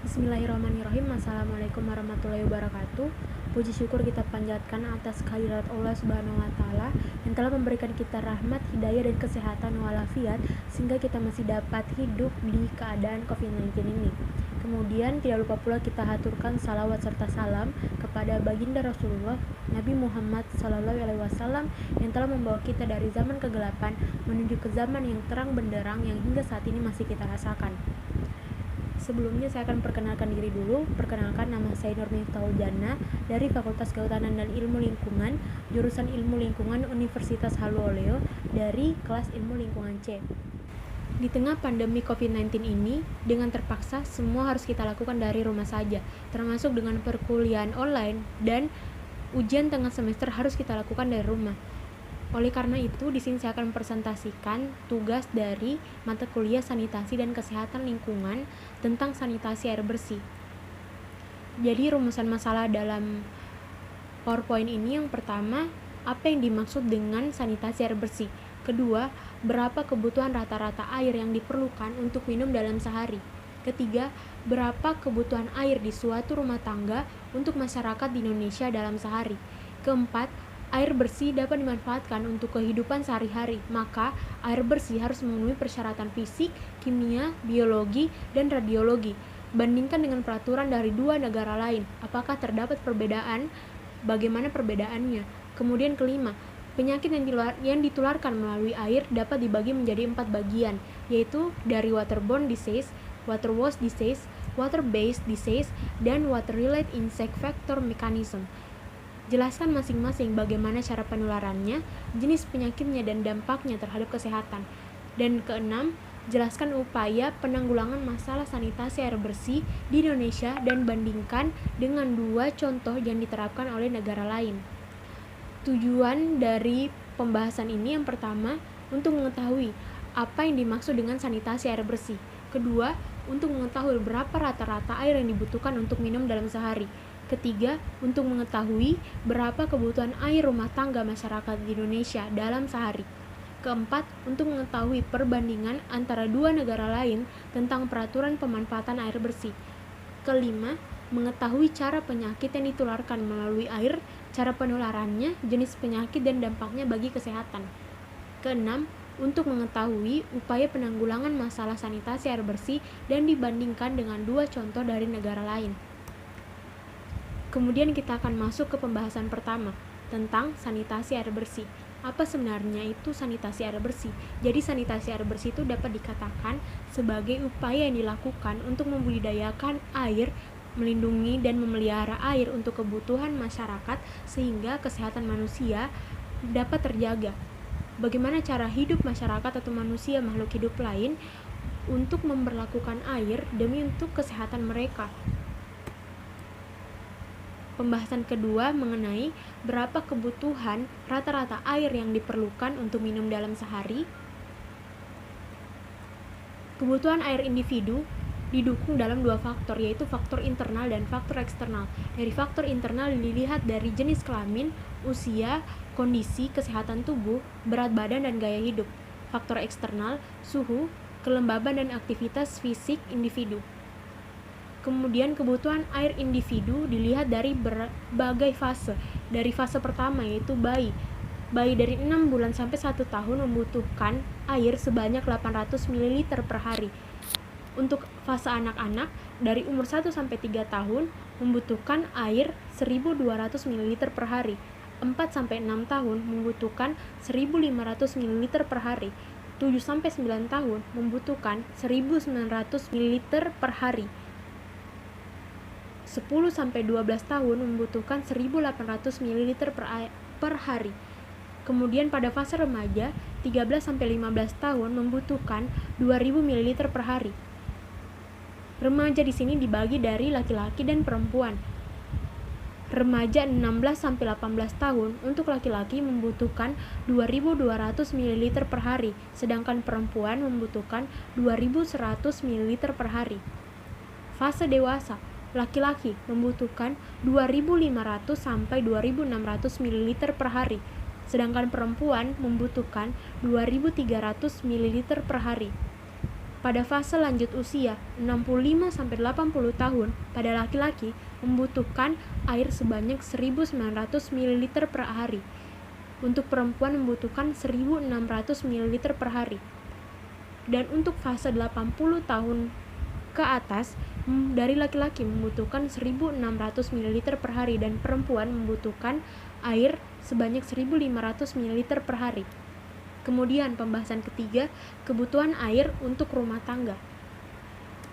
Bismillahirrahmanirrahim. Assalamualaikum warahmatullahi wabarakatuh. Puji syukur kita panjatkan atas kehadirat Allah Subhanahu wa taala yang telah memberikan kita rahmat, hidayah dan kesehatan walafiat sehingga kita masih dapat hidup di keadaan COVID-19 ini. Kemudian tidak lupa pula kita haturkan salawat serta salam kepada baginda Rasulullah Nabi Muhammad SAW yang telah membawa kita dari zaman kegelapan menuju ke zaman yang terang benderang yang hingga saat ini masih kita rasakan. Sebelumnya saya akan perkenalkan diri dulu. Perkenalkan, nama saya Nur Miftahul Jannah dari Fakultas Kehutanan dan Ilmu Lingkungan, jurusan Ilmu Lingkungan Universitas Haluoleo dari kelas Ilmu Lingkungan C. Di tengah pandemi COVID-19 ini, dengan terpaksa semua harus kita lakukan dari rumah saja, termasuk dengan perkuliahan online dan ujian tengah semester harus kita lakukan dari rumah. Oleh karena itu, di sini saya akan presentasikan tugas dari mata kuliah Sanitasi dan Kesehatan Lingkungan tentang sanitasi air bersih. Jadi rumusan masalah dalam PowerPoint ini yang pertama, apa yang dimaksud dengan sanitasi air bersih? Kedua, berapa kebutuhan rata-rata air yang diperlukan untuk minum dalam sehari? Ketiga, berapa kebutuhan air di suatu rumah tangga untuk masyarakat di Indonesia dalam sehari? Keempat, air bersih dapat dimanfaatkan untuk kehidupan sehari-hari, maka air bersih harus memenuhi persyaratan fisik, kimia, biologi, dan radiologi. Bandingkan dengan peraturan dari dua negara lain, apakah terdapat perbedaan? Bagaimana perbedaannya? Kemudian kelima, penyakit yang ditularkan melalui air dapat dibagi menjadi 4 bagian, yaitu dari waterborne disease, water-washed disease, water-based disease, dan water-related insect vector mechanism. Jelaskan masing-masing bagaimana cara penularannya, jenis penyakitnya, dan dampaknya terhadap kesehatan. Dan keenam, jelaskan upaya penanggulangan masalah sanitasi air bersih di Indonesia dan bandingkan dengan 2 contoh yang diterapkan oleh negara lain. Tujuan dari pembahasan ini yang pertama, untuk mengetahui apa yang dimaksud dengan sanitasi air bersih. Kedua, untuk mengetahui berapa rata-rata air yang dibutuhkan untuk minum dalam sehari. Ketiga, untuk mengetahui berapa kebutuhan air rumah tangga masyarakat di Indonesia dalam sehari. Keempat, untuk mengetahui perbandingan antara 2 negara lain tentang peraturan pemanfaatan air bersih. Kelima, mengetahui cara penyakit yang ditularkan melalui air, cara penularannya, jenis penyakit dan dampaknya bagi kesehatan. Keenam, untuk mengetahui upaya penanggulangan masalah sanitasi air bersih dan dibandingkan dengan 2 contoh dari negara lain. Kemudian kita akan masuk ke pembahasan pertama tentang sanitasi air bersih. Apa sebenarnya itu sanitasi air bersih? Jadi sanitasi air bersih itu dapat dikatakan sebagai upaya yang dilakukan untuk membudidayakan air, melindungi dan memelihara air untuk kebutuhan masyarakat sehingga kesehatan manusia dapat terjaga. Bagaimana cara hidup masyarakat atau manusia makhluk hidup lain untuk memperlakukan air demi untuk kesehatan mereka. Pembahasan kedua mengenai berapa kebutuhan rata-rata air yang diperlukan untuk minum dalam sehari. Kebutuhan air individu didukung dalam 2 faktor, yaitu faktor internal dan faktor eksternal. Dari faktor internal dilihat dari jenis kelamin, usia, kondisi kesehatan tubuh, berat badan dan gaya hidup. Faktor eksternal, suhu, kelembaban dan aktivitas fisik individu. Kemudian kebutuhan air individu dilihat dari berbagai fase. Dari fase pertama yaitu bayi. Bayi dari 6 bulan sampai 1 tahun membutuhkan air sebanyak 800 ml per hari. Untuk fase anak-anak dari umur 1 sampai 3 tahun membutuhkan air 1200 ml per hari. 4 sampai 6 tahun membutuhkan 1500 ml per hari. 7 sampai 9 tahun membutuhkan 1900 ml per hari. 10 sampai 12 tahun membutuhkan 1800 ml per hari. Kemudian pada fase remaja, 13 sampai 15 tahun membutuhkan 2000 ml per hari. Remaja di sini dibagi dari laki-laki dan perempuan. Remaja 16 sampai 18 tahun untuk laki-laki membutuhkan 2200 ml per hari, sedangkan perempuan membutuhkan 2100 ml per hari. Fase dewasa, laki-laki membutuhkan 2.500 sampai 2.600 ml per hari, sedangkan perempuan membutuhkan 2.300 ml per hari. Pada fase lanjut usia 65-80 tahun, pada laki-laki membutuhkan air sebanyak 1.900 ml per hari. Untuk perempuan membutuhkan 1.600 ml per hari. Dan untuk fase 80 tahun ke atas, dari laki-laki membutuhkan 1.600 ml per hari dan perempuan membutuhkan air sebanyak 1.500 ml per hari. Kemudian pembahasan ketiga, kebutuhan air untuk rumah tangga.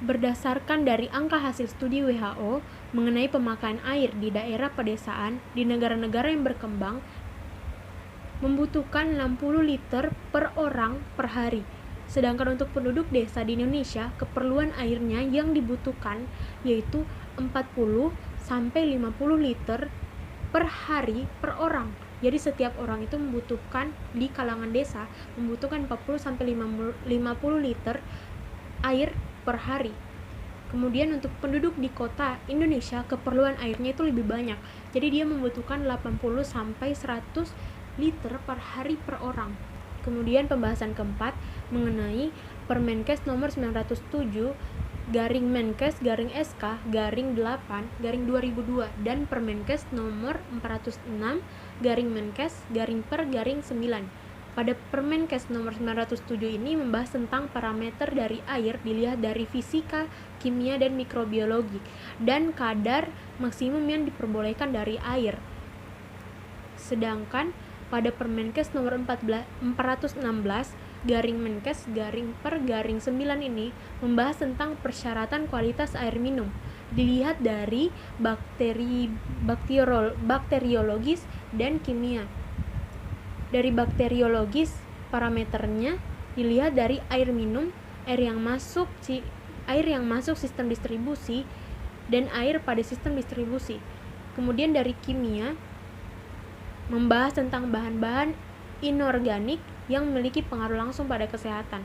Berdasarkan dari angka hasil studi WHO mengenai pemakaian air di daerah pedesaan di negara-negara yang berkembang membutuhkan 60 liter per orang per hari. Sedangkan untuk penduduk desa di Indonesia, keperluan airnya yang dibutuhkan yaitu 40-50 liter per hari per orang. Jadi setiap orang itu membutuhkan, di kalangan desa, membutuhkan 40-50 liter air per hari. Kemudian untuk penduduk di kota Indonesia, keperluan airnya itu lebih banyak. Jadi dia membutuhkan 80-100 liter per hari per orang. Kemudian pembahasan keempat mengenai Permenkes nomor 907 garing Menkes garing SK garing 8 garing 2002 dan Permenkes nomor 406 garing Menkes garing per garing 9. Pada Permenkes nomor 907 ini membahas tentang parameter dari air dilihat dari fisika, kimia, dan mikrobiologi dan kadar maksimum yang diperbolehkan dari air. Sedangkan pada Permenkes nomor 416 garing Menkes garing per garing 9 ini membahas tentang persyaratan kualitas air minum dilihat dari bakteriologis dan kimia. Dari bakteriologis, parameternya dilihat dari air minum, air yang masuk sistem distribusi, dan air pada sistem distribusi. Kemudian dari kimia membahas tentang bahan-bahan inorganik yang memiliki pengaruh langsung pada kesehatan.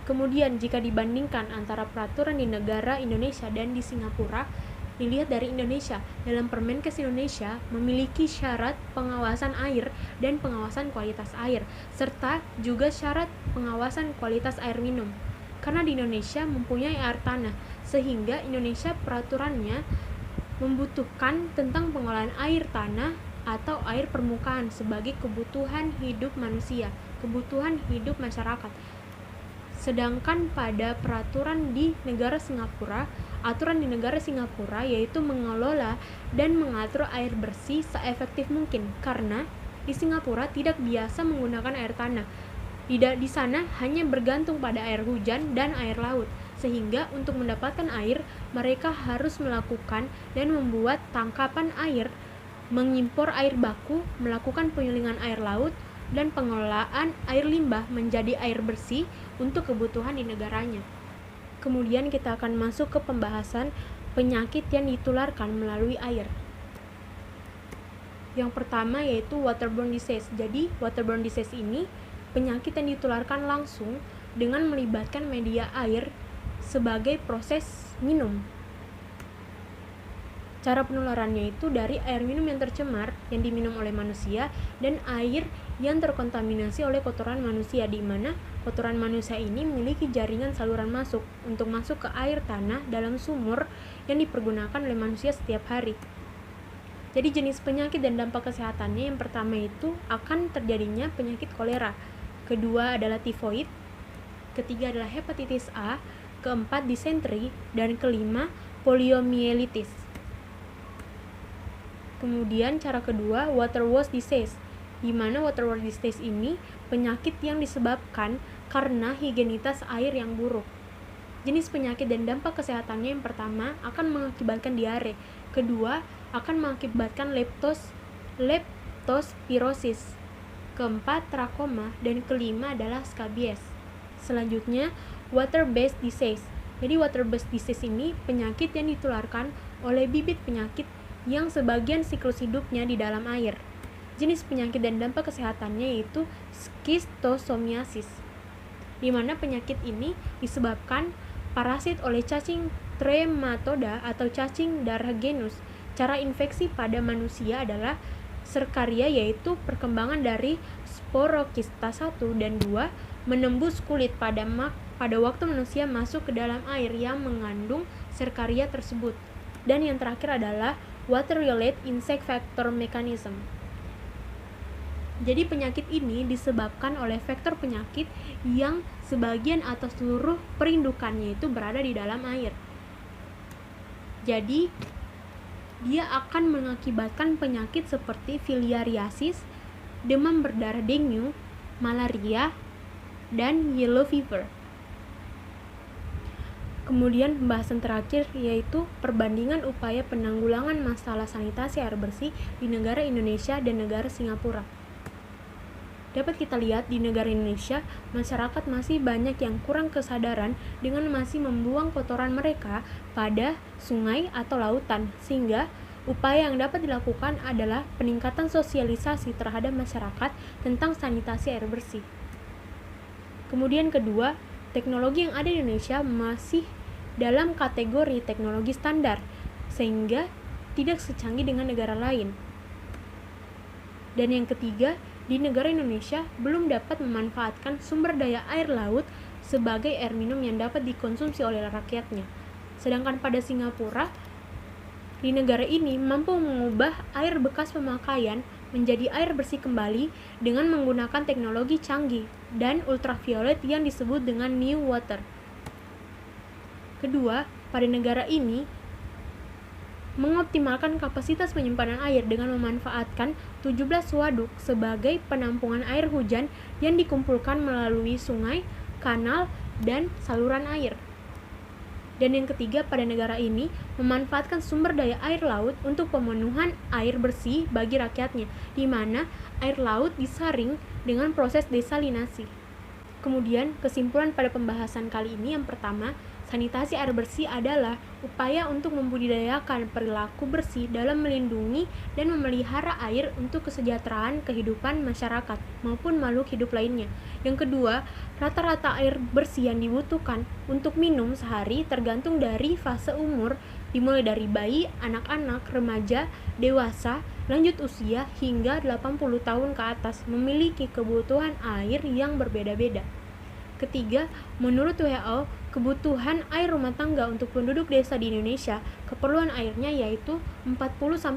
Kemudian jika dibandingkan antara peraturan di negara Indonesia dan di Singapura, dilihat dari Indonesia, dalam Permenkes Indonesia memiliki syarat pengawasan air dan pengawasan kualitas air, serta juga syarat pengawasan kualitas air minum. Karena di Indonesia mempunyai air tanah, sehingga Indonesia peraturannya membutuhkan tentang pengolahan air tanah atau air permukaan sebagai kebutuhan hidup manusia, kebutuhan hidup masyarakat. Sedangkan pada peraturan di negara Singapura, aturan di negara Singapura yaitu mengelola dan mengatur air bersih seefektif mungkin, karena di Singapura tidak biasa menggunakan air tanah. Di sana hanya bergantung pada air hujan dan air laut, sehingga untuk mendapatkan air mereka harus melakukan dan membuat tangkapan air, mengimpor air baku, melakukan penyulingan air laut, dan pengelolaan air limbah menjadi air bersih untuk kebutuhan di negaranya. Kemudian kita akan masuk ke pembahasan penyakit yang ditularkan melalui air. Yang pertama yaitu waterborne disease. Jadi waterborne disease ini penyakit yang ditularkan langsung dengan melibatkan media air sebagai proses minum. Cara penularannya itu dari air minum yang tercemar yang diminum oleh manusia dan air yang terkontaminasi oleh kotoran manusia, di mana kotoran manusia ini memiliki jaringan saluran masuk untuk masuk ke air tanah dalam sumur yang dipergunakan oleh manusia setiap hari. Jadi jenis penyakit dan dampak kesehatannya, yang pertama itu akan terjadinya penyakit kolera, kedua adalah tifoid, ketiga adalah hepatitis A, keempat disenteri, dan kelima poliomielitis. Kemudian cara kedua, waterborne disease, di mana waterborne disease ini penyakit yang disebabkan karena higienitas air yang buruk. Jenis penyakit dan dampak kesehatannya, yang pertama akan mengakibatkan diare, kedua akan mengakibatkan leptospirosis, keempat trakoma, dan kelima adalah skabies. Selanjutnya water-based disease. Jadi water-based disease ini penyakit yang ditularkan oleh bibit penyakit yang sebagian siklus hidupnya di dalam air. Jenis penyakit dan dampak kesehatannya yaitu schistosomiasis, di mana penyakit ini disebabkan parasit oleh cacing trematoda atau cacing darah genus. Cara infeksi pada manusia adalah Serkaria, yaitu perkembangan dari sporokista 1 dan 2 menembus kulit pada pada waktu manusia masuk ke dalam air yang mengandung serkaria tersebut. Dan yang terakhir adalah water-related insect vector mechanism. Jadi penyakit ini disebabkan oleh vektor penyakit yang sebagian atau seluruh perindukannya itu berada di dalam air. Jadi dia akan mengakibatkan penyakit seperti filariasis, demam berdarah dengue, malaria, dan yellow fever. Kemudian pembahasan terakhir yaitu perbandingan upaya penanggulangan masalah sanitasi air bersih di negara Indonesia dan negara Singapura. Dapat kita lihat di negara Indonesia, masyarakat masih banyak yang kurang kesadaran dengan masih membuang kotoran mereka pada sungai atau lautan, sehingga upaya yang dapat dilakukan adalah peningkatan sosialisasi terhadap masyarakat tentang sanitasi air bersih. Kemudian kedua, teknologi yang ada di Indonesia masih dalam kategori teknologi standar, sehingga tidak secanggih dengan negara lain. Dan yang ketiga, di negara Indonesia belum dapat memanfaatkan sumber daya air laut sebagai air minum yang dapat dikonsumsi oleh rakyatnya. Sedangkan pada Singapura, di negara ini mampu mengubah air bekas pemakaian menjadi air bersih kembali dengan menggunakan teknologi canggih dan ultraviolet yang disebut dengan New Water. Kedua, pada negara ini mengoptimalkan kapasitas penyimpanan air dengan memanfaatkan 17 waduk sebagai penampungan air hujan yang dikumpulkan melalui sungai, kanal, dan saluran air. Dan yang ketiga, pada negara ini memanfaatkan sumber daya air laut untuk pemenuhan air bersih bagi rakyatnya, di mana air laut disaring dengan proses desalinasi. Kemudian, kesimpulan pada pembahasan kali ini yang pertama, sanitasi air bersih adalah upaya untuk membudidayakan perilaku bersih dalam melindungi dan memelihara air untuk kesejahteraan kehidupan masyarakat maupun makhluk hidup lainnya. Yang kedua, rata-rata air bersih yang dibutuhkan untuk minum sehari tergantung dari fase umur, dimulai dari bayi, anak-anak, remaja, dewasa, lanjut usia hingga 80 tahun ke atas memiliki kebutuhan air yang berbeda-beda. Ketiga, menurut WHO, kebutuhan air rumah tangga untuk penduduk desa di Indonesia, keperluan airnya yaitu 40-50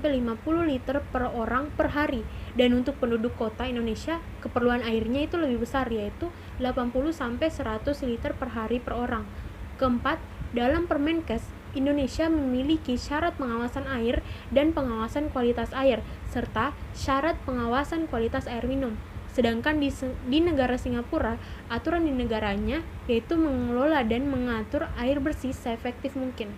liter per orang per hari. Dan untuk penduduk kota Indonesia, keperluan airnya itu lebih besar yaitu 80-100 liter per hari per orang. Keempat, dalam Permenkes, Indonesia memiliki syarat pengawasan air dan pengawasan kualitas air, serta syarat pengawasan kualitas air minum. Sedangkan di negara Singapura, aturan di negaranya yaitu mengelola dan mengatur air bersih seefektif mungkin.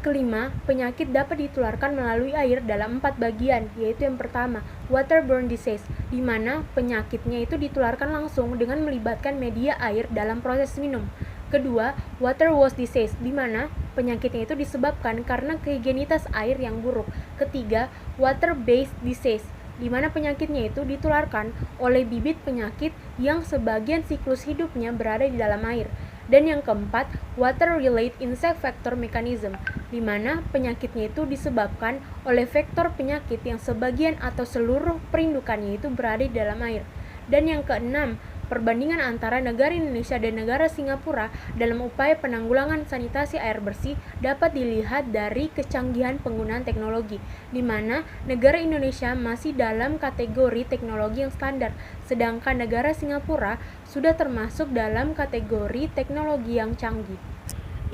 Kelima, penyakit dapat ditularkan melalui air dalam 4 bagian, yaitu yang pertama, waterborne disease, di mana penyakitnya itu ditularkan langsung dengan melibatkan media air dalam proses minum. Kedua, waterwash disease, di mana penyakitnya itu disebabkan karena kehigienitas air yang buruk. Ketiga, water-based disease, di mana penyakitnya itu ditularkan oleh bibit penyakit yang sebagian siklus hidupnya berada di dalam air. Dan yang keempat, water-related insect vector mechanism, di mana penyakitnya itu disebabkan oleh vektor penyakit yang sebagian atau seluruh perindukannya itu berada di dalam air. Dan yang keenam, perbandingan antara negara Indonesia dan negara Singapura dalam upaya penanggulangan sanitasi air bersih dapat dilihat dari kecanggihan penggunaan teknologi, di mana negara Indonesia masih dalam kategori teknologi yang standar, sedangkan negara Singapura sudah termasuk dalam kategori teknologi yang canggih.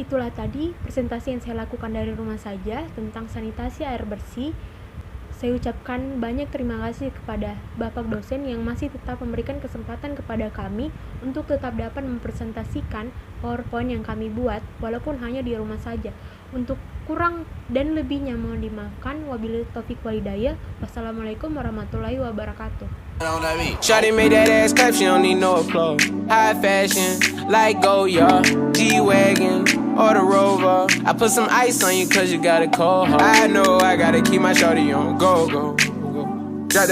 Itulah tadi presentasi yang saya lakukan dari rumah saja tentang sanitasi air bersih. Saya ucapkan banyak terima kasih kepada Bapak dosen yang masih tetap memberikan kesempatan kepada kami untuk tetap dapat mempresentasikan PowerPoint yang kami buat walaupun hanya di rumah saja. Untuk kurang dan lebihnya mohon dimaafkan. Wabillahi taufiq walhidayah. Wassalamualaikum warahmatullahi wabarakatuh. Shawty made that ass clap, she don't need no applause. High fashion, like Goya, G-Wagon, or the Rover. I put some ice on you cause you got a cold heart. I know I gotta keep my shawty on go.